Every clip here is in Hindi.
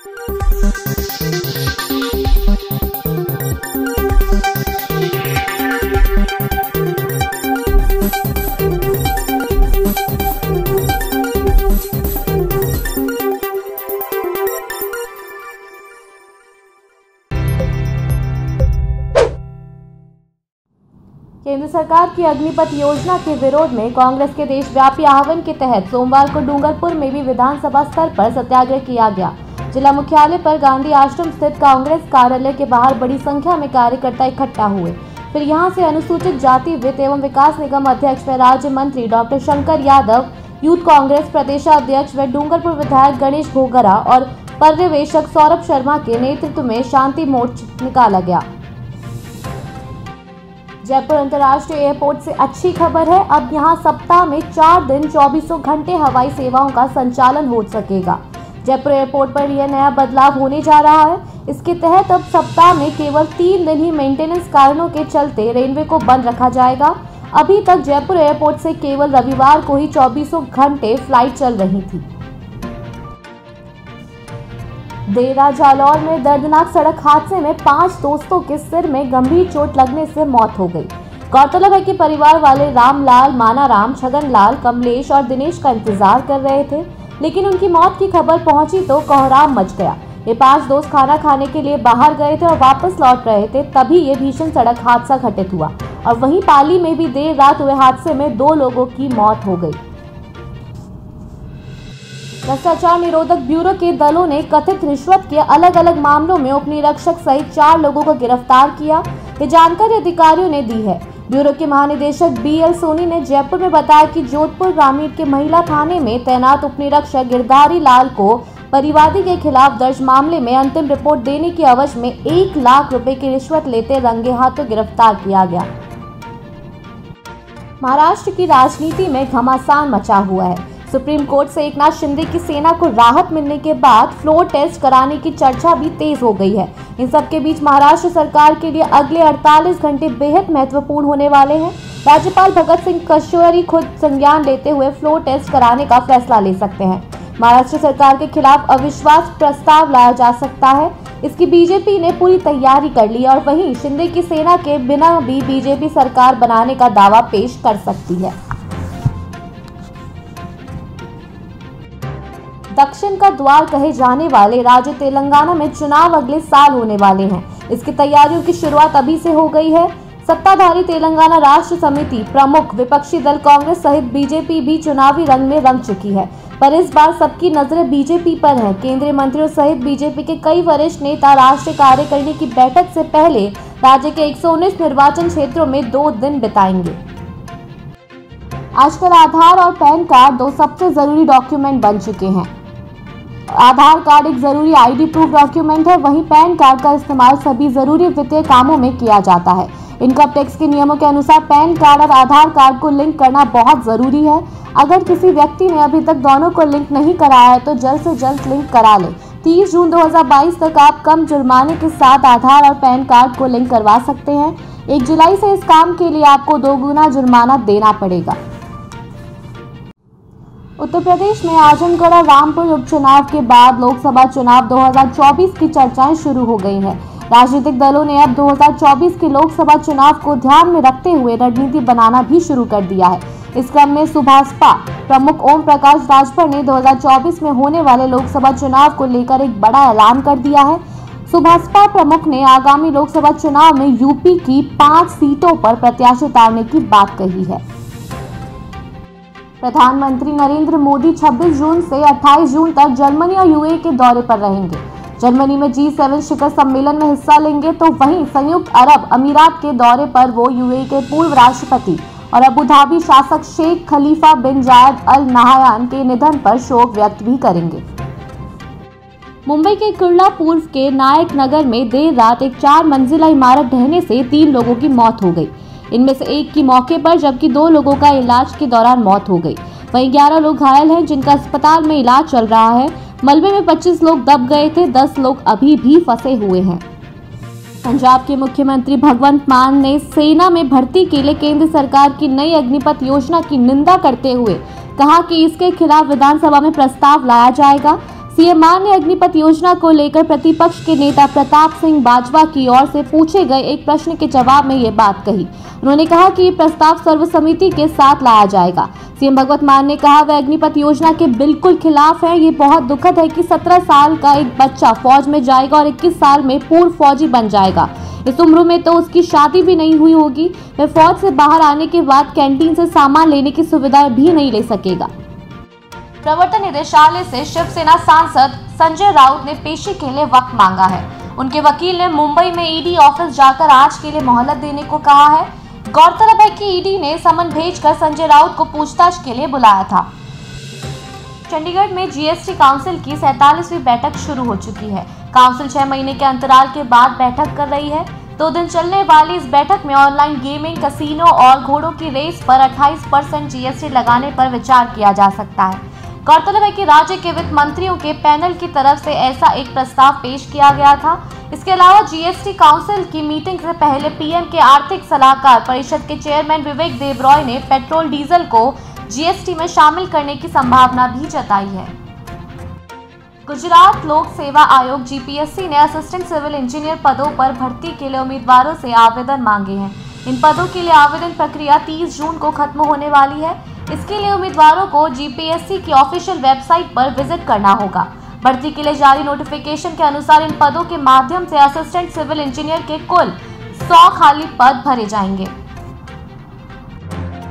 केंद्र सरकार की अग्निपथ योजना के विरोध में कांग्रेस के देशव्यापी आह्वान के तहत सोमवार को डूंगरपुर में भी विधानसभा स्तर पर सत्याग्रह किया गया। जिला मुख्यालय पर गांधी आश्रम स्थित कांग्रेस कार्यालय के बाहर बड़ी संख्या में कार्यकर्ता इकट्ठा हुए। फिर यहां से अनुसूचित जाति वित्त एवं विकास निगम अध्यक्ष व राज्य मंत्री डॉक्टर शंकर यादव, यूथ कांग्रेस प्रदेशाध्यक्ष व डूंगरपुर विधायक गणेश घोगरा और पर्यवेक्षक सौरभ शर्मा के नेतृत्व में शांति मोर्च निकाला गया। जयपुर अंतर्राष्ट्रीय एयरपोर्ट से अच्छी खबर है, अब यहां सप्ताह में 4 दिन 24 घंटे हवाई सेवाओं का संचालन हो सकेगा। जयपुर एयरपोर्ट पर यह नया बदलाव होने जा रहा है। इसके तहत अब सप्ताह में केवल 3 दिन ही मेंटेनेंस कारणों के चलते रेलवे को बंद रखा जाएगा। अभी तक जयपुर एयरपोर्ट से केवल रविवार को ही 24 घंटे फ्लाइट चल रही थी। देरा जालौर में दर्दनाक सड़क हादसे में 5 दोस्तों के सिर में गंभीर चोट लगने से मौत हो गई। गौरतलब है कि परिवार वाले रामलाल, मानाराम, छगनलाल, कमलेश और दिनेश का इंतजार कर रहे थे, लेकिन उनकी मौत की खबर पहुंची तो कोहराम मच गया। ये 5 दोस्त खाना खाने के लिए बाहर गए थे और वापस लौट रहे थे, तभी ये भीषण सड़क हादसा घटित हुआ। और वहीं पाली में भी देर रात हुए हादसे में 2 लोगों की मौत हो गई। भ्रष्टाचार निरोधक ब्यूरो के दलों ने कथित रिश्वत के अलग अलग मामलों में उप निरीक्षक सहित 4 लोगों को गिरफ्तार किया। ये जानकारी अधिकारियों ने दी है। ब्यूरो के महानिदेशक BL सोनी ने जयपुर में बताया कि जोधपुर ग्रामीण के महिला थाने में तैनात उप निरीक्षक गिरधारी लाल को परिवादी के खिलाफ दर्ज मामले में अंतिम रिपोर्ट देने की एवज में 1 लाख रुपए की रिश्वत लेते रंगे हाथों गिरफ्तार किया गया। महाराष्ट्र की राजनीति में घमासान मचा हुआ है। सुप्रीम कोर्ट से एकनाथ शिंदे की सेना को राहत मिलने के बाद फ्लोर टेस्ट कराने की चर्चा भी तेज हो गई है। इन सब के बीच महाराष्ट्र सरकार के लिए अगले 48 घंटे बेहद महत्वपूर्ण होने वाले हैं। राज्यपाल भगत सिंह कोश्यारी खुद संज्ञान लेते हुए फ्लोर टेस्ट कराने का फैसला ले सकते हैं। महाराष्ट्र सरकार के खिलाफ अविश्वास प्रस्ताव लाया जा सकता है। इसकी बीजेपी ने पूरी तैयारी कर ली और वहीं शिंदे की सेना के बिना भी बीजेपी सरकार बनाने का दावा पेश कर सकती है। दक्षिण का द्वार कहे जाने वाले राज्य तेलंगाना में चुनाव अगले साल होने वाले हैं। इसकी तैयारियों की शुरुआत अभी से हो गई है। सत्ताधारी तेलंगाना राष्ट्र समिति, प्रमुख विपक्षी दल कांग्रेस सहित बीजेपी भी चुनावी रंग में रंग चुकी है, पर इस बार सबकी नजरें बीजेपी पर हैं। केंद्रीय मंत्रियों सहित बीजेपी के कई वरिष्ठ नेता राष्ट्रीय कार्यकारिणी की बैठक से पहले राज्य के 119 निर्वाचन क्षेत्रों में 2 दिन बिताएंगे। आजकल आधार और पैन कार्ड 2 सबसे जरूरी डॉक्यूमेंट बन चुके हैं। आधार कार्ड एक जरूरी ID प्रूफ डॉक्यूमेंट है, वहीं पैन कार्ड का इस्तेमाल सभी जरूरी वित्तीय कामों में किया जाता है। इनकम टैक्स के नियमों के अनुसार पैन कार्ड और आधार कार्ड को लिंक करना बहुत जरूरी है। अगर किसी व्यक्ति ने अभी तक दोनों को लिंक नहीं कराया है तो जल्द से जल्द लिंक करा ले। 30 जून 2022 तक आप कम जुर्माने के साथ आधार और पैन कार्ड को लिंक करवा सकते हैं। 1 जुलाई से इस काम के लिए आपको 2 गुना जुर्माना देना पड़ेगा। उत्तर प्रदेश में आजमगढ़ और रामपुर उपचुनाव के बाद लोकसभा चुनाव 2024 की चर्चाएं शुरू हो गई हैं। राजनीतिक दलों ने अब 2024 के लोकसभा चुनाव को ध्यान में रखते हुए रणनीति बनाना भी शुरू कर दिया है। इस क्रम में सुभाषपा प्रमुख ओम प्रकाश राजभर ने 2024 में होने वाले लोकसभा चुनाव को लेकर एक बड़ा ऐलान कर दिया है। सुभाषपा प्रमुख ने आगामी लोकसभा चुनाव में यूपी की 5 सीटों पर प्रत्याशी उतारने की बात कही है। प्रधानमंत्री नरेंद्र मोदी 26 जून से 28 जून तक जर्मनी और UAE के दौरे पर रहेंगे। जर्मनी में G7 शिखर सम्मेलन में हिस्सा लेंगे, तो वहीं संयुक्त अरब अमीरात के दौरे पर वो UAE के पूर्व राष्ट्रपति और अबू धाबी शासक शेख खलीफा बिन जायद अल नाहयान के निधन पर शोक व्यक्त भी करेंगे। मुंबई के कुर्ला पूर्व के नायक नगर में देर रात एक 4 मंजिला इमारत ढहने से 3 लोगों की मौत हो गई। इनमें से एक की मौके पर जबकि 2 लोगों का इलाज के दौरान मौत हो गई। वहीं 11 लोग घायल हैं, जिनका अस्पताल में इलाज चल रहा है। मलबे में 25 लोग दब गए थे, 10 लोग अभी भी फंसे हुए हैं। पंजाब के मुख्यमंत्री भगवंत मान ने सेना में भर्ती के लिए केंद्र सरकार की नई अग्निपथ योजना की निंदा करते हुए कहा कि इसके खिलाफ विधानसभा में प्रस्ताव लाया जाएगा। सीएम मान ने अग्निपथ योजना को लेकर प्रतिपक्ष के नेता प्रताप सिंह बाजवा की ओर से पूछे गए एक प्रश्न के जवाब में ये बात कही। उन्होंने कहा कि ये प्रस्ताव सर्वसम्मति के साथ लाया जाएगा। सीएम भगवत मान ने कहा वह अग्निपथ योजना के बिल्कुल खिलाफ है। ये बहुत दुखद है कि 17 साल का एक बच्चा फौज में जाएगा और 21 साल में पूर्व फौजी बन जाएगा। इस उम्र में तो उसकी शादी भी नहीं हुई होगी। वह फौज से बाहर आने के बाद कैंटीन से सामान लेने की सुविधा भी नहीं ले सकेगा। प्रवर्तन निदेशालय से शिवसेना सांसद संजय राउत ने पेशी के लिए वक्त मांगा है। उनके वकील ने मुंबई में ईडी ऑफिस जाकर आज के लिए मोहलत देने को कहा है। गौरतलब है कि ईडी ने समन भेजकर संजय राउत को पूछताछ के लिए बुलाया था। चंडीगढ़ में जीएसटी काउंसिल की 47वीं बैठक शुरू हो चुकी है। काउंसिल 6 महीने के अंतराल के बाद बैठक कर रही है। 2 दिन चलने वाली इस बैठक में ऑनलाइन गेमिंग, कसिनो और घोड़ों की रेस पर 28% जीएसटी लगाने पर विचार किया जा सकता है। गौरतलब है कि राज्य के वित्त मंत्रियों के पैनल की तरफ से ऐसा एक प्रस्ताव पेश किया गया था। इसके अलावा जीएसटी काउंसिल की मीटिंग से पहले पीएम के आर्थिक सलाहकार परिषद के चेयरमैन विवेक देबरॉय ने पेट्रोल डीजल को जीएसटी में शामिल करने की संभावना भी जताई है। गुजरात लोक सेवा आयोग जीपीएससी ने असिस्टेंट सिविल इंजीनियर पदों पर भर्ती के लिए उम्मीदवारों से आवेदन मांगे हैं। इन पदों के लिए आवेदन प्रक्रिया 30 जून को खत्म होने वाली है। इसके लिए उम्मीदवारों को जीपीएससी की ऑफिशियल वेबसाइट पर विजिट करना होगा। भर्ती के लिए जारी नोटिफिकेशन के अनुसार इन पदों के माध्यम से असिस्टेंट सिविल इंजीनियर के कुल 100 खाली पद भरे जाएंगे।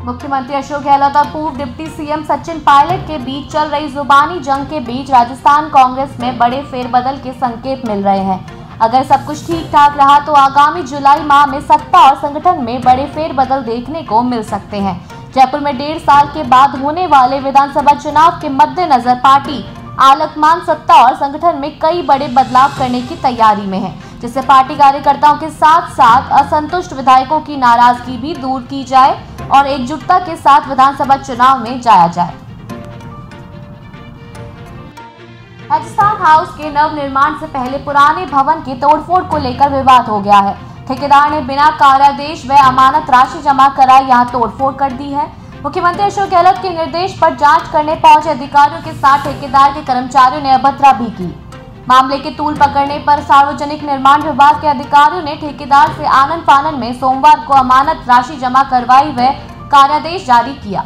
मुख्यमंत्री अशोक गहलोत और पूर्व डिप्टी सीएम सचिन पायलट के बीच चल रही जुबानी जंग के बीच राजस्थान कांग्रेस में बड़े फेरबदल के संकेत मिल रहे हैं। अगर सब कुछ ठीक ठाक रहा तो आगामी जुलाई माह में सत्ता और संगठन में बड़े फेरबदल देखने को मिल सकते हैं। जयपुर में 1.5 साल के बाद होने वाले विधानसभा चुनाव के मद्देनजर पार्टी आलकमान सत्ता और संगठन में कई बड़े बदलाव करने की तैयारी में है, जिससे पार्टी कार्यकर्ताओं के साथ साथ असंतुष्ट विधायकों की नाराजगी भी दूर की जाए और एकजुटता के साथ विधानसभा चुनाव में जाया जाए। राजस्थान हाउस के नव निर्माण से पहले पुराने भवन की तोड़फोड़ को लेकर विवाद हो गया है। ठेकेदार ने बिना कार्यादेश व अमानत राशि जमा कराए यहां तोड़फोड़ कर दी है। मुख्यमंत्री अशोक गहलोत के निर्देश पर जांच करने पहुंचे अधिकारियों के साथ ठेकेदार के कर्मचारियों ने अभद्रा भी की। मामले के तूल पकड़ने पर सार्वजनिक निर्माण विभाग के अधिकारियों ने ठेकेदार से आनन फानन में सोमवार को अमानत राशि जमा करवाई व कार्यादेश जारी किया।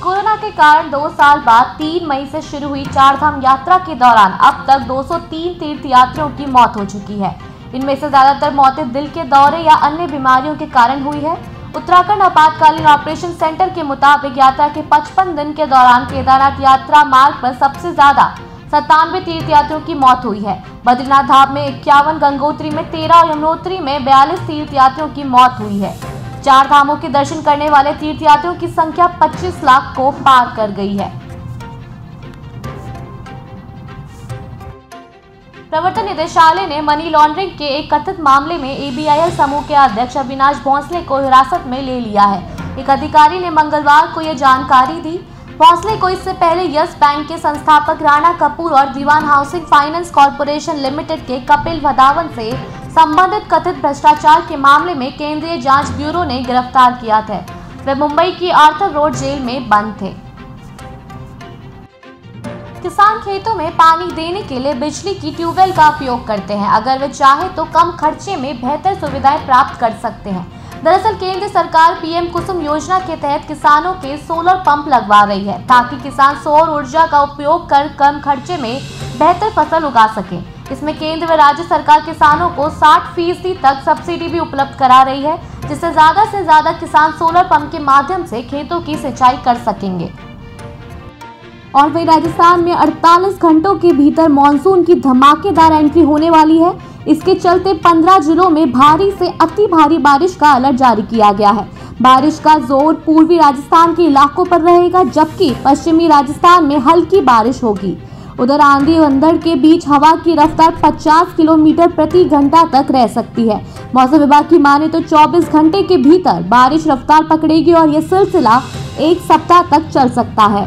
कोरोना के कारण 2 साल बाद 3 मई से शुरू हुई 4 धाम यात्रा के दौरान अब तक 203 तीर्थयात्रियों की मौत हो चुकी है। इनमें से ज्यादातर मौतें दिल के दौरे या अन्य बीमारियों के कारण हुई है। उत्तराखंड आपातकालीन ऑपरेशन सेंटर के मुताबिक यात्रा के 55 दिन के दौरान केदारनाथ यात्रा मार्ग पर सबसे ज्यादा 97 तीर्थयात्रियों की मौत हुई है। बद्रीनाथ धाम में 51, गंगोत्री में 13 और यमुनोत्री में 42 तीर्थयात्रियों की मौत हुई है। 4 धामों के दर्शन करने वाले तीर्थयात्रियों की संख्या 25 लाख को पार कर गई है। प्रवर्तन निदेशालय ने मनी लॉन्ड्रिंग के एक कथित मामले में एबीआईएल समूह के अध्यक्ष अविनाश भोंसले को हिरासत में ले लिया है। एक अधिकारी ने मंगलवार को यह जानकारी दी। भोंसले को इससे पहले यस बैंक के संस्थापक राणा कपूर और दीवान हाउसिंग फाइनेंस कॉर्पोरेशन लिमिटेड के कपिल वधावन से संबंधित कथित भ्रष्टाचार के मामले में केंद्रीय जांच ब्यूरो ने गिरफ्तार किया था। वे मुंबई की आर्थर रोड जेल में बंद थे। किसान खेतों में पानी देने के लिए बिजली की ट्यूबवेल का उपयोग करते हैं। अगर वे चाहें तो कम खर्चे में बेहतर सुविधाएं प्राप्त कर सकते हैं। दरअसल केंद्र सरकार पीएम कुसुम योजना के तहत किसानों के सोलर पंप लगवा रही है, ताकि किसान सौर ऊर्जा का उपयोग कर कम खर्चे में बेहतर फसल उगा सकें। इसमें केंद्र व राज्य सरकार किसानों को 60% तक सब्सिडी भी उपलब्ध करा रही है, जिससे ज्यादा से ज्यादा किसान सोलर पंप के माध्यम से खेतों की सिंचाई कर सकेंगे। और वही राजस्थान में 48 घंटों के भीतर मानसून की धमाकेदार एंट्री होने वाली है। इसके चलते 15 जिलों में भारी से अति भारी बारिश का अलर्ट जारी किया गया है। बारिश का जोर पूर्वी राजस्थान के इलाकों पर रहेगा, जबकि पश्चिमी राजस्थान में हल्की बारिश होगी। उधर आंधी अंधड़ के बीच हवा की रफ्तार 50 किलोमीटर प्रति घंटा तक रह सकती है। मौसम विभाग की माने तो 24 घंटे के भीतर बारिश रफ्तार पकड़ेगी और यह सिलसिला 1 सप्ताह तक चल सकता है।